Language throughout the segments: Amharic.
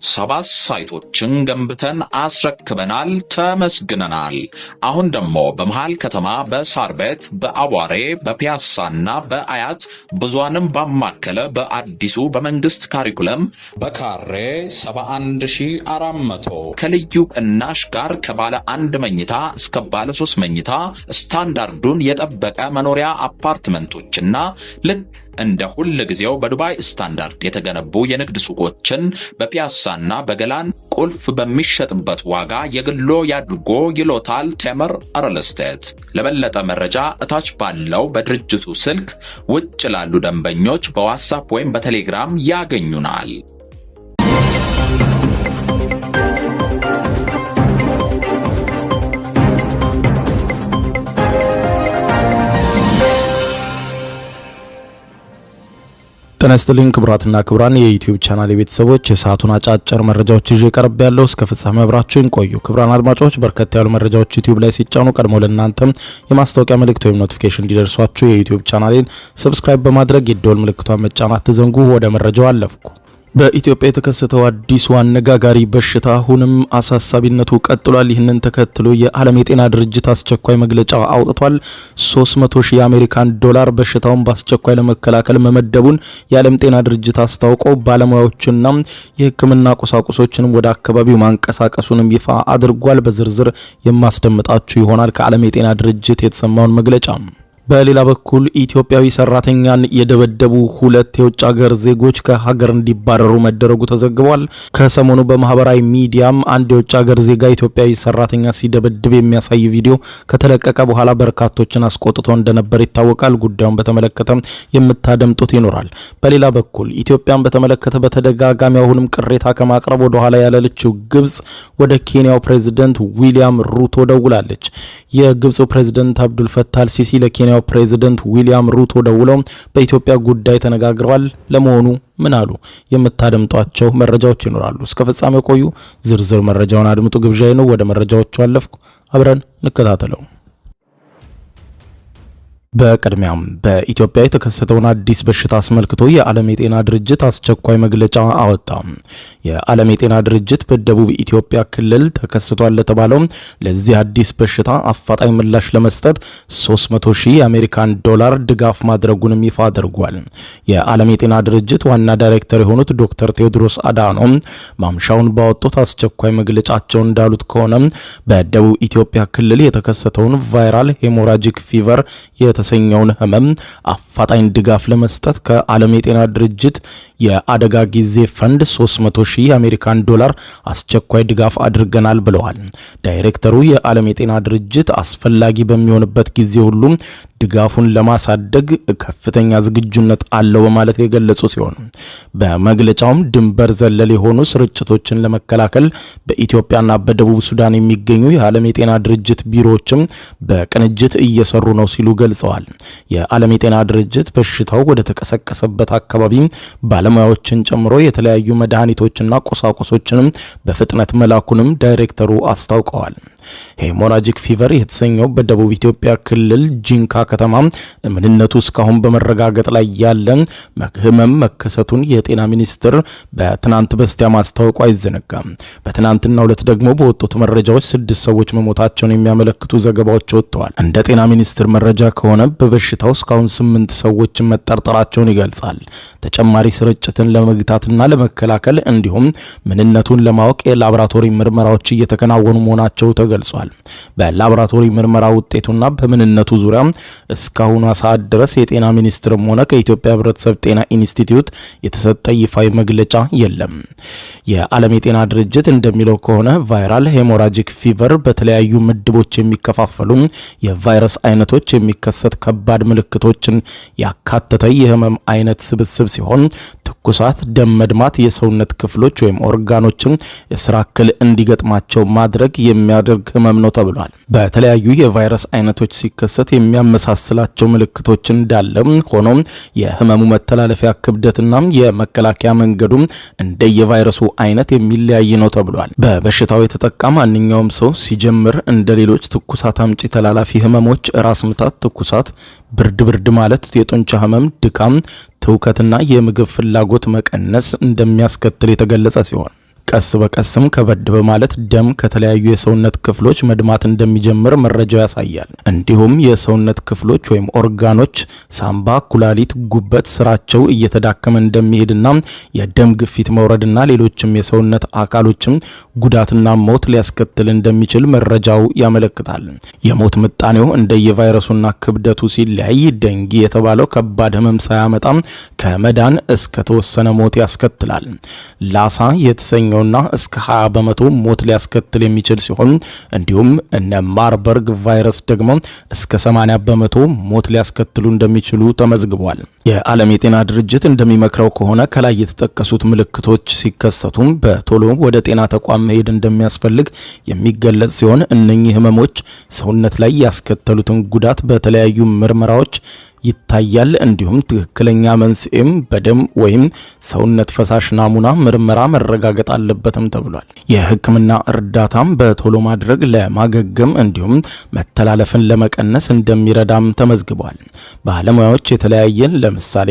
7 ሳይቶችን ገንብተን አስረክበናል፣ ተመስግነናል። አሁን ደግሞ በመሃል ከተማ በሳር ቤት፣ በአቧሬ፣ በፒያሳና በአያት ብዙንም ባማከለ በአዲሱ በመንግስት ካሪኩለም በካሬ 71400 ከልዩ ቅናሽ ጋር ከባለ 1 መኝታ እስከ ባለ 3 መኝታ ስታንዳርዱን የጠበቀ መኖሪያ አፓርትመንቶችና ልክ እንደ ሁሉ ጊዜው በዱባይ ስታንዳርድ የተገነቡ የንግድ ሱቆችን በፒያሳና በገላን ቁልፍ በሚሸጥበት ዋጋ የግሎ ያድርጎ ይሎታል ቴምር ሪል ስቴት። ለበለጠ መረጃ እታች ባለው በድርጅቱ ስልክ ውጭ ላሉ ደንበኞች በዋትስአፕ ወይም በቴሌግራም ያገኙናል። ጤና ይስጥልኝ ክቡራትና ክቡራን የዩቲዩብ ቻናል ቤተሰቦች የሰዓቱን አጫጭር መረጃዎች ይዤ ቀርብ ያለው እስከ ፍጻሜ አብራችሁን ቆዩ። ክቡራን አድማጮች በርከት ያሉ መረጃዎች ዩቲዩብ ላይ ሲጫኑ ቀድሞ ለእናንተም የማስታወቂያ መልእክት ወይም ኖቲፊኬሽን እንዲደርሷችሁ የዩቲዩብ ቻናሌን ሰብስክራይብ በማድረግ የደወል ምልክቷን መጫን አትዘንጉ። ወደ መረጃው አለፍኩ። በኢትዮጵያ የተከሰተው አዲሱ አነጋጋሪ በሽታ አሁንም አሳሳቢነቱ ቀጥሏል። ይህንን ተከትሎ የዓለም የጤና ድርጅት አስቸኳይ መግለጫ አውጥቷል። 300,000 የአሜሪካን ዶላር በሽታውን በአስቸኳይ ለመከላከል መመደቡን የዓለም ጤና ድርጅት አስታውቆ ባለሙያዎችና የሕክምና ቁሳቁሶችንም ወደ አካባቢው ማንቀሳቀሱንም ይፋ አድርጓል። በዝርዝር የማስደምጣችሁ ይሆናል ከዓለም የጤና ድርጅት የተሰማውን መግለጫ። በሌላ በኩል ኢትዮጵያዊ ሰራተኛን የደበደቡ 2 የውጭ ሀገር ዜጎች ከሀገር እንዲባረሩ መደረጉ ተዘግቧል። ከሰሞኑ በማህበራዊ ሚዲያም አንድ የውጭ ሀገር ዜጋ ኢትዮጵያዊ ሰራተኛ ሲደበድብ የሚያሳይ ቪዲዮ ከተለቀቀ በኋላ በርካቶችን አስቆጥቶ እንደነበር ይታወቃል። ጉዳዩን በተመለከተ የምታደምጡት ይኖራል። በሌላ በኩል ኢትዮጵያን በተመለከተ በተደጋጋሚ አሁንም ቅሬታ ከማቅረብ ወደ ኋላ ያለችው ግብጽ ወደ ኬንያው ፕሬዝዳንት ዊሊያም ሩቶ ደውላለች። የግብጽ ፕሬዝዳንት አብዱል ፈታህ አልሲሲ ለኬንያው ፕሬዝዳንት ዊሊያም ሩቶ ደውለው በኢትዮጵያ ጉዳይ ተነጋግረዋል። ለመሆኑ ምን አሉ? የምታደምጧቸው መረጃዎች ይኖራሉ። እስከ ፍጻሜው ቆዩ። ዝርዝር መረጃውን አድምጡ ግብዣዬ ነው። ወደ መረጃዎቹ አለፍኩ። አብረን እንከታተለው። በቅድሚያም በኢትዮጵያ የተከሰተውን አዲስ በሽታ አስመልክቶ የዓለም የጤና ድርጅት አስቸኳይ መግለጫ አወጣ። የዓለም የጤና ድርጅት በደቡብ ኢትዮጵያ ክልል ተከስቷል ለተባለው ለዚህ አዲስ በሽታ አፋጣኝ ምላሽ ለመስጠት 300,000 የአሜሪካን ዶላር ድጋፍ ማድረጉንም ይፋ አድርጓል። የዓለም የጤና ድርጅት ዋና ዳይሬክተር የሆኑት ዶክተር ቴዎድሮስ አዳኖም ማምሻውን ባወጡት አስቸኳይ መግለጫቸው እንዳሉት ከሆነ በደቡብ ኢትዮጵያ ክልል የተከሰተውን ቫይራል ሄሞራጂክ ፊቨር የተሰኘውን ህመም አፋጣኝ ድጋፍ ለመስጠት ከዓለም የጤና ድርጅት የአደጋ ጊዜ ፈንድ 300,000 የአሜሪካን ዶላር አስቸኳይ ድጋፍ አድርገናል ብለዋል። ዳይሬክተሩ የዓለም የጤና ድርጅት አስፈላጊ በሚሆንበት ጊዜ ሁሉ ድጋፉን ለማሳደግ ከፍተኛ ዝግጁነት አለው በማለት የገለጹ ሲሆን በመግለጫውም ድንበር ዘለል የሆኑ ስርጭቶችን ለመከላከል በኢትዮጵያና በደቡብ ሱዳን የሚገኙ የዓለም የጤና ድርጅት ቢሮዎችም በቅንጅት እየሰሩ ነው ሲሉ ገልጸዋል። የዓለም የጤና ድርጅት በሽታው ወደ ተቀሰቀሰበት አካባቢ ባለሙያዎችን ጨምሮ የተለያዩ መድኃኒቶችና ቁሳቁሶችንም በፍጥነት መላኩንም ዳይሬክተሩ አስታውቀዋል። ሄሞራጂክ ፊቨር የተሰኘው በደቡብ ኢትዮጵያ ክልል ጂንካ ከተማ ምንነቱ እስካሁን በመረጋገጥ ላይ ያለ ህመም መከሰቱን የጤና ሚኒስቴር በትናንት በስቲያ ማስታወቁ አይዘነጋም። በትናንትናው ዕለት ደግሞ በወጡት መረጃዎች 6 ሰዎች መሞታቸውን የሚያመለክቱ ዘገባዎች ወጥተዋል። እንደ ጤና ሚኒስቴር መረጃ ከሆነ በበሽታው እስካሁን 8 ሰዎች መጠርጠራቸውን ይገልጻል። ተጨማሪ ስርጭትን ለመግታትና ለመከላከል እንዲሁም ምንነቱን ለማወቅ የላቦራቶሪ ምርመራዎች እየተከናወኑ መሆናቸው ተገልጿል። በላቦራቶሪ ምርመራ ውጤቱና በምንነቱ ዙሪያ እስካሁኑ ሰዓት ድረስ የጤና ሚኒስቴርም ሆነ ከኢትዮጵያ ሕብረተሰብ ጤና ኢንስቲትዩት የተሰጠ ይፋዊ መግለጫ የለም። የዓለም የጤና ድርጅት እንደሚለው ከሆነ ቫይራል ሄሞራጂክ ፊቨር በተለያዩ ምድቦች የሚከፋፈሉ የቫይረስ አይነቶች የሚከሰት ከባድ ምልክቶችን ያካተተ የህመም አይነት ስብስብ ሲሆን ትኩሳት፣ ደም መድማት፣ የሰውነት ክፍሎች ወይም ኦርጋኖችን የስራ እክል እንዲገጥማቸው ማድረግ የሚያደርግ ህመም ነው ተብሏል። በተለያዩ የቫይረስ አይነቶች ሲከሰት የሚያመሳስላቸው ምልክቶች እንዳለ ሆኖም የህመሙ መተላለፊያ ክብደትና የመከላከያ መንገዱ እንደየቫይረሱ አይነት የሚለያይ ነው ተብሏል። በበሽታው የተጠቃ ማንኛውም ሰው ሲጀምር እንደሌሎች ትኩሳት አምጪ ተላላፊ ህመሞች ራስ ምታት፣ ትኩሳት፣ ብርድ ማለት፣ የጡንቻ ህመም፣ ድካም፣ ትውከትና የምግብ ፍላጎት መቀነስ እንደሚያስከትል የተገለጸ ሲሆን ቀስ በቀስም ከበድ በማለት ደም ከተለያዩ የሰውነት ክፍሎች መድማት እንደሚጀምር መረጃው ያሳያል። እንዲሁም የሰውነት ክፍሎች ወይም ኦርጋኖች ሳምባ፣ ኩላሊት፣ ጉበት ስራቸው እየተዳከመ እንደሚሄድና የደም ግፊት መውረድና ሌሎችም የሰውነት አካሎችም ጉዳትና ሞት ሊያስከትል እንደሚችል መረጃው ያመለክታል። የሞት ምጣኔው እንደየቫይረሱና ክብደቱ ሲለያይ ደንጊ የተባለው ከባድ ህመም ሳያመጣ ከመዳን እስከ ተወሰነ ሞት ያስከትላል። ላሳ የተሰኘውና እስከ 20 በመቶ ሞት ሊያስከትል የሚችል ሲሆን እንዲሁም እነ ማርበርግ ቫይረስ ደግሞ እስከ 80 በመቶ ሞት ሊያስከትሉ እንደሚችሉ ተመዝግቧል። የዓለም የጤና ድርጅት እንደሚመክረው ከሆነ ከላይ የተጠቀሱት ምልክቶች ሲከሰቱም በቶሎ ወደ ጤና ተቋም መሄድ እንደሚያስፈልግ የሚገለጽ ሲሆን እነኚህ ህመሞች ሰውነት ላይ ያስከተሉትን ጉዳት በተለያዩ ምርመራዎች ይታያል። እንዲሁም ትክክለኛ መንስኤም በደም ወይም ሰውነት ፈሳሽ ናሙና ምርመራ መረጋገጥ አለበትም ተብሏል። የሕክምና እርዳታም በቶሎ ማድረግ ለማገገም እንዲሁም መተላለፍን ለመቀነስ እንደሚረዳም ተመዝግቧል። ባለሙያዎች የተለያየን ለምሳሌ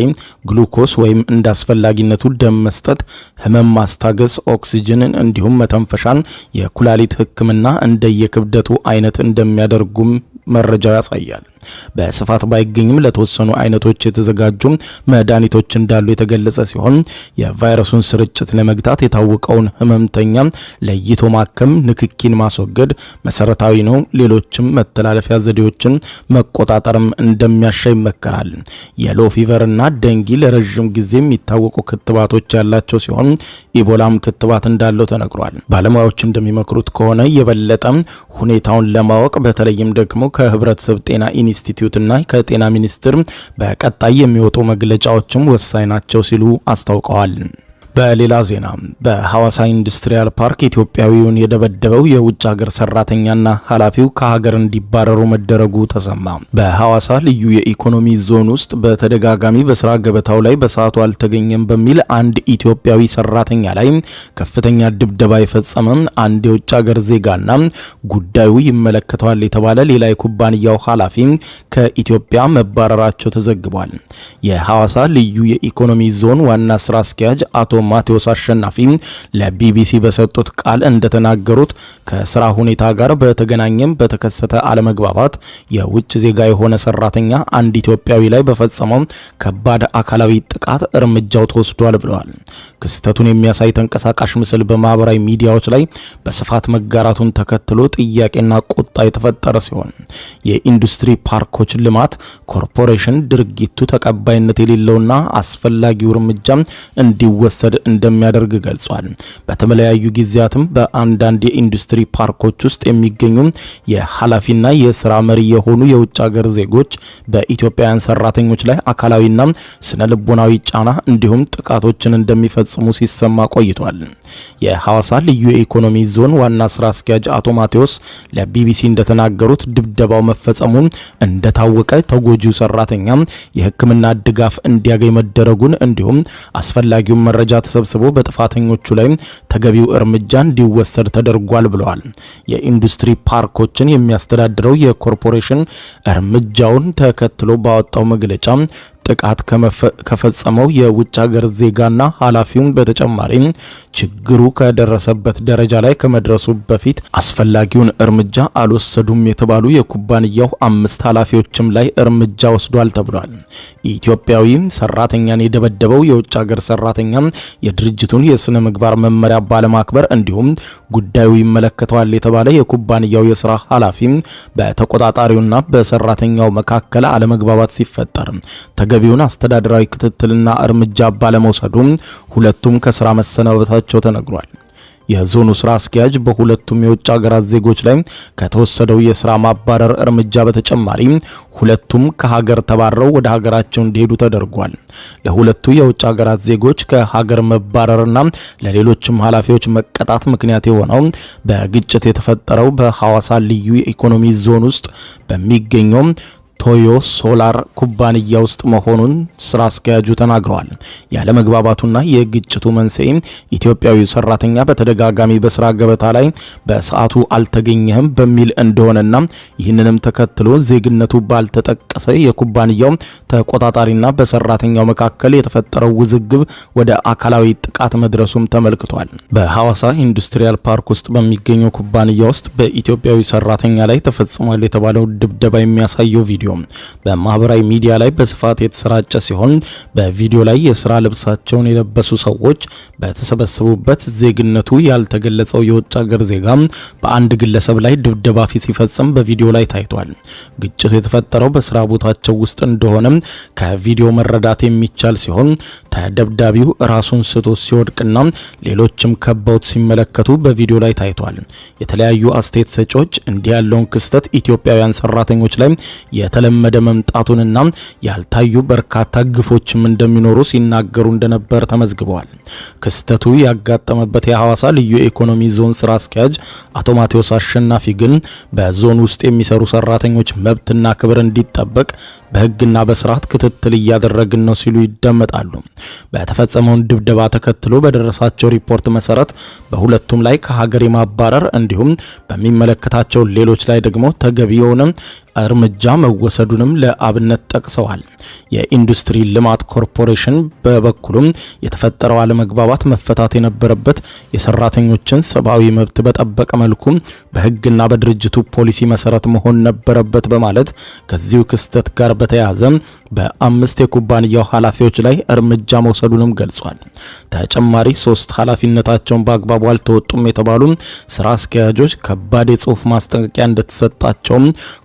ግሉኮስ ወይም እንዳስፈላጊነቱ ደም መስጠት፣ ህመም ማስታገስ፣ ኦክሲጅንን እንዲሁም መተንፈሻን፣ የኩላሊት ሕክምና እንደየክብደቱ አይነት እንደሚያደርጉም መረጃው ያሳያል። በስፋት ባይገኝም ለተወሰኑ አይነቶች የተዘጋጁ መድኃኒቶች እንዳሉ የተገለጸ ሲሆን የቫይረሱን ስርጭት ለመግታት የታወቀውን ህመምተኛ ለይቶ ማከም፣ ንክኪን ማስወገድ መሰረታዊ ነው። ሌሎችም መተላለፊያ ዘዴዎችን መቆጣጠርም እንደሚያሻ ይመከራል። የሎ ፊቨርና ደንጊ ለረጅም ጊዜ የሚታወቁ ክትባቶች ያላቸው ሲሆን ኢቦላም ክትባት እንዳለው ተነግሯል። ባለሙያዎች እንደሚመክሩት ከሆነ የበለጠ ሁኔታውን ለማወቅ በተለይም ደግሞ ከህብረተሰብ ጤና ኢንስቲትዩትና ከጤና ሚኒስቴር በቀጣይ የሚወጡ መግለጫዎችም ወሳኝ ናቸው ሲሉ አስታውቀዋል። በሌላ ዜና በሐዋሳ ኢንዱስትሪያል ፓርክ ኢትዮጵያዊውን የደበደበው የውጭ ሀገር ሰራተኛና ኃላፊው ከሀገር እንዲባረሩ መደረጉ ተሰማ። በሐዋሳ ልዩ የኢኮኖሚ ዞን ውስጥ በተደጋጋሚ በስራ ገበታው ላይ በሰዓቱ አልተገኘም በሚል አንድ ኢትዮጵያዊ ሰራተኛ ላይ ከፍተኛ ድብደባ የፈጸመ አንድ የውጭ ሀገር ዜጋና ጉዳዩ ይመለከተዋል የተባለ ሌላ የኩባንያው ኃላፊ ከኢትዮጵያ መባረራቸው ተዘግቧል። የሐዋሳ ልዩ የኢኮኖሚ ዞን ዋና ስራ አስኪያጅ አቶ ማቴዎስ አሸናፊ ለቢቢሲ በሰጡት ቃል እንደተናገሩት ከስራ ሁኔታ ጋር በተገናኘም በተከሰተ አለመግባባት የውጭ ዜጋ የሆነ ሰራተኛ አንድ ኢትዮጵያዊ ላይ በፈጸመው ከባድ አካላዊ ጥቃት እርምጃው ተወስዷል ብለዋል። ክስተቱን የሚያሳይ ተንቀሳቃሽ ምስል በማህበራዊ ሚዲያዎች ላይ በስፋት መጋራቱን ተከትሎ ጥያቄና ቁጣ የተፈጠረ ሲሆን የኢንዱስትሪ ፓርኮች ልማት ኮርፖሬሽን ድርጊቱ ተቀባይነት የሌለውና አስፈላጊው እርምጃ እንዲወሰድ እንደሚያደርግ ገልጿል። በተለያዩ ጊዜያትም በአንዳንድ የኢንዱስትሪ ፓርኮች ውስጥ የሚገኙ የኃላፊና የስራ መሪ የሆኑ የውጭ ሀገር ዜጎች በኢትዮጵያውያን ሰራተኞች ላይ አካላዊና ስነ ልቦናዊ ጫና እንዲሁም ጥቃቶችን እንደሚፈጽሙ ሲሰማ ቆይቷል። የሐዋሳ ልዩ የኢኮኖሚ ዞን ዋና ስራ አስኪያጅ አቶ ማቴዎስ ለቢቢሲ እንደተናገሩት ድብደባው መፈጸሙን እንደታወቀ ተጎጂው ሰራተኛ የሕክምና ድጋፍ እንዲያገኝ መደረጉን እንዲሁም አስፈላጊውን መረጃ ተሰብስቦ በጥፋተኞቹ ላይ ተገቢው እርምጃ እንዲወሰድ ተደርጓል ብለዋል። የኢንዱስትሪ ፓርኮችን የሚያስተዳድረው የኮርፖሬሽን እርምጃውን ተከትሎ ባወጣው መግለጫ ጥቃት ከፈጸመው የውጭ ሀገር ዜጋና ኃላፊውን በተጨማሪ ችግሩ ከደረሰበት ደረጃ ላይ ከመድረሱ በፊት አስፈላጊውን እርምጃ አልወሰዱም የተባሉ የኩባንያው 5 ኃላፊዎችም ላይ እርምጃ ወስዷል ተብሏል። ኢትዮጵያዊም ሰራተኛን የደበደበው የውጭ ሀገር ሰራተኛ የድርጅቱን የስነ ምግባር መመሪያ ባለማክበር እንዲሁም ጉዳዩ ይመለከተዋል የተባለ የኩባንያው የስራ ኃላፊ በተቆጣጣሪውና በሰራተኛው መካከል አለመግባባት ሲፈጠር ተገቢውን አስተዳደራዊ ክትትልና እርምጃ ባለመውሰዱ ሁለቱም ከስራ መሰናበታቸው ተነግሯል። የዞኑ ስራ አስኪያጅ በሁለቱም የውጭ ሀገራት ዜጎች ላይ ከተወሰደው የስራ ማባረር እርምጃ በተጨማሪ ሁለቱም ከሀገር ተባረው ወደ ሀገራቸው እንዲሄዱ ተደርጓል። ለሁለቱ የውጭ ሀገራት ዜጎች ከሀገር መባረርና ለሌሎችም ኃላፊዎች መቀጣት ምክንያት የሆነው በግጭት የተፈጠረው በሐዋሳ ልዩ የኢኮኖሚ ዞን ውስጥ በሚገኘው ቶዮ ሶላር ኩባንያ ውስጥ መሆኑን ስራ አስኪያጁ ተናግረዋል። ያለ መግባባቱና የግጭቱ መንስኤ ኢትዮጵያዊው ሰራተኛ በተደጋጋሚ በስራ ገበታ ላይ በሰዓቱ አልተገኘህም በሚል እንደሆነና ይህንንም ተከትሎ ዜግነቱ ባልተጠቀሰ የኩባንያው ተቆጣጣሪና በሰራተኛው መካከል የተፈጠረው ውዝግብ ወደ አካላዊ ጥቃት መድረሱም ተመልክቷል። በሐዋሳ ኢንዱስትሪያል ፓርክ ውስጥ በሚገኘው ኩባንያ ውስጥ በኢትዮጵያዊ ሰራተኛ ላይ ተፈጽሟል የተባለው ድብደባ የሚያሳየው ቪዲዮ በማህበራዊ ሚዲያ ላይ በስፋት የተሰራጨ ሲሆን በቪዲዮ ላይ የስራ ልብሳቸውን የለበሱ ሰዎች በተሰበሰቡበት ዜግነቱ ያልተገለጸው የውጭ ሀገር ዜጋ በአንድ ግለሰብ ላይ ድብደባ ሲፈጽም በቪዲዮ ላይ ታይቷል። ግጭቱ የተፈጠረው በስራ ቦታቸው ውስጥ እንደሆነ ከቪዲዮ መረዳት የሚቻል ሲሆን ተደብዳቢው ራሱን ስቶ ሲወድቅና ሌሎችም ከበውት ሲመለከቱ በቪዲዮ ላይ ታይቷል። የተለያዩ አስተያየት ሰጪዎች እንዲህ ያለውን ክስተት ኢትዮጵያውያን ሰራተኞች ላይ የተለመደ መምጣቱንና ያልታዩ በርካታ ግፎችም እንደሚኖሩ ሲናገሩ እንደነበር ተመዝግበዋል። ክስተቱ ያጋጠመበት የሐዋሳ ልዩ ኢኮኖሚ ዞን ስራ አስኪያጅ አቶ ማቴዎስ አሸናፊ ግን በዞን ውስጥ የሚሰሩ ሰራተኞች መብትና ክብር እንዲጠበቅ በሕግና በስርዓት ክትትል እያደረግን ነው ሲሉ ይደመጣሉ። በተፈጸመውን ድብደባ ተከትሎ በደረሳቸው ሪፖርት መሰረት በሁለቱም ላይ ከሀገር የማባረር እንዲሁም በሚመለከታቸው ሌሎች ላይ ደግሞ ተገቢ የሆነ እርምጃ መወሰዱንም ለአብነት ጠቅሰዋል። የኢንዱስትሪ ልማት ኮርፖሬሽን በበኩሉም የተፈጠረው አለመግባባት መፈታት የነበረበት የሰራተኞችን ሰብአዊ መብት በጠበቀ መልኩ በሕግና በድርጅቱ ፖሊሲ መሰረት መሆን ነበረበት በማለት ከዚሁ ክስተት ጋር በተያያዘ በ5 የኩባንያው ኃላፊዎች ላይ እርምጃ መውሰዱንም ገልጿል። ተጨማሪ 3 ኃላፊነታቸውን በአግባቡ አልተወጡም የተባሉ ስራ አስኪያጆች ከባድ የጽሁፍ ማስጠንቀቂያ እንደተሰጣቸው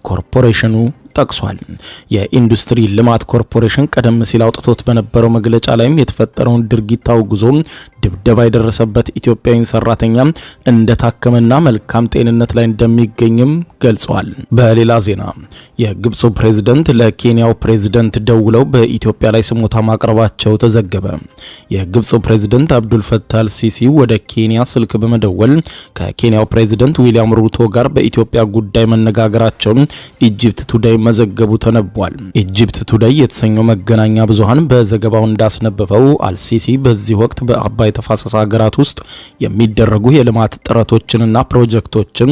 ኮርፖሬሽኑ ጠቅሷል። የኢንዱስትሪ ልማት ኮርፖሬሽን ቀደም ሲል አውጥቶት በነበረው መግለጫ ላይም የተፈጠረውን ድርጊት አውግዞ ድብደባ የደረሰበት ኢትዮጵያዊ ሰራተኛ እንደታከመና መልካም ጤንነት ላይ እንደሚገኝም ገልጿል። በሌላ ዜና የግብፁ ፕሬዝዳንት ለኬንያው ፕሬዝዳንት ደውለው በኢትዮጵያ ላይ ስሞታ ማቅረባቸው ተዘገበ። የግብፁ ፕሬዝዳንት አብዱል ፈታህ አልሲሲ ወደ ኬንያ ስልክ በመደወል ከኬንያው ፕሬዝዳንት ዊሊያም ሩቶ ጋር በኢትዮጵያ ጉዳይ መነጋገራቸውን ኢጂፕት ቱዴይ መዘገቡ ተነቧል። ኢጂፕት ቱዴይ የተሰኘው መገናኛ ብዙሃን በዘገባው እንዳስነበበው አልሲሲ በዚህ ወቅት በአባይ ተፋሰስ ሀገራት ውስጥ የሚደረጉ የልማት ጥረቶችንና ፕሮጀክቶችን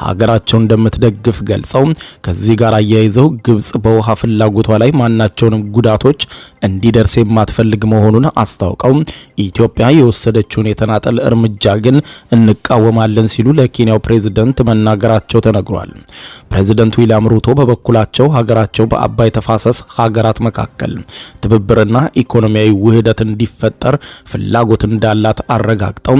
ሀገራቸው እንደምትደግፍ ገልጸው ከዚህ ጋር አያይዘው ግብጽ በውሃ ፍላጎቷ ላይ ማናቸውንም ጉዳቶች እንዲደርስ የማትፈልግ መሆኑን አስታውቀው ኢትዮጵያ የወሰደችውን የተናጠል እርምጃ ግን እንቃወማለን ሲሉ ለኬንያው ፕሬዝዳንት መናገራቸው ተነግሯል። ፕሬዝዳንት ዊሊያም ሩቶ በበኩላቸው ሀገራቸው በአባይ ተፋሰስ ሀገራት መካከል ትብብርና ኢኮኖሚያዊ ውህደት እንዲፈጠር ፍላጎት እንዳላት አረጋግጠው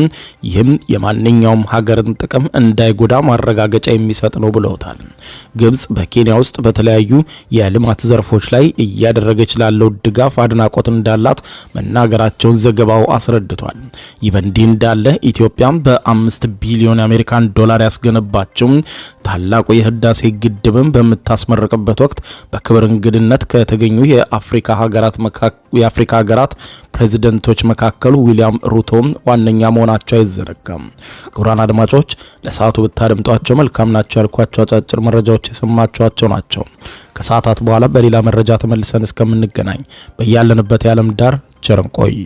ይህም የማንኛውም ሀገርን ጥቅም እንዳይጎዳ ማረጋገጫ የሚሰጥ ነው ብለውታል። ግብጽ በኬንያ ውስጥ በተለያዩ የልማት ዘርፎች ላይ እያደረገች ላለው ድጋፍ አድናቆት እንዳላት መናገራቸውን ዘገባው አስረድቷል። ይህ በእንዲህ እንዳለ ኢትዮጵያ በ5 ቢሊዮን የአሜሪካን ዶላር ያስገነባቸው ታላቁ የህዳሴ ግድብን በምታስመርቅበት ወቅት በክብር እንግድነት ከተገኙ የአፍሪካ ሀገራት ፕሬዝዳንቶች መካከል ዊሊያም ሩቶ ዋነኛ መሆናቸው አይዘነጋም። ክቡራን አድማጮች ለሰዓቱ ብታደምጧቸው መልካም ናቸው ያልኳቸው አጫጭር መረጃዎች የሰማችኋቸው ናቸው። ከሰዓታት በኋላ በሌላ መረጃ ተመልሰን እስከምንገናኝ በያለንበት የዓለም ዳር ቸር እንቆይ።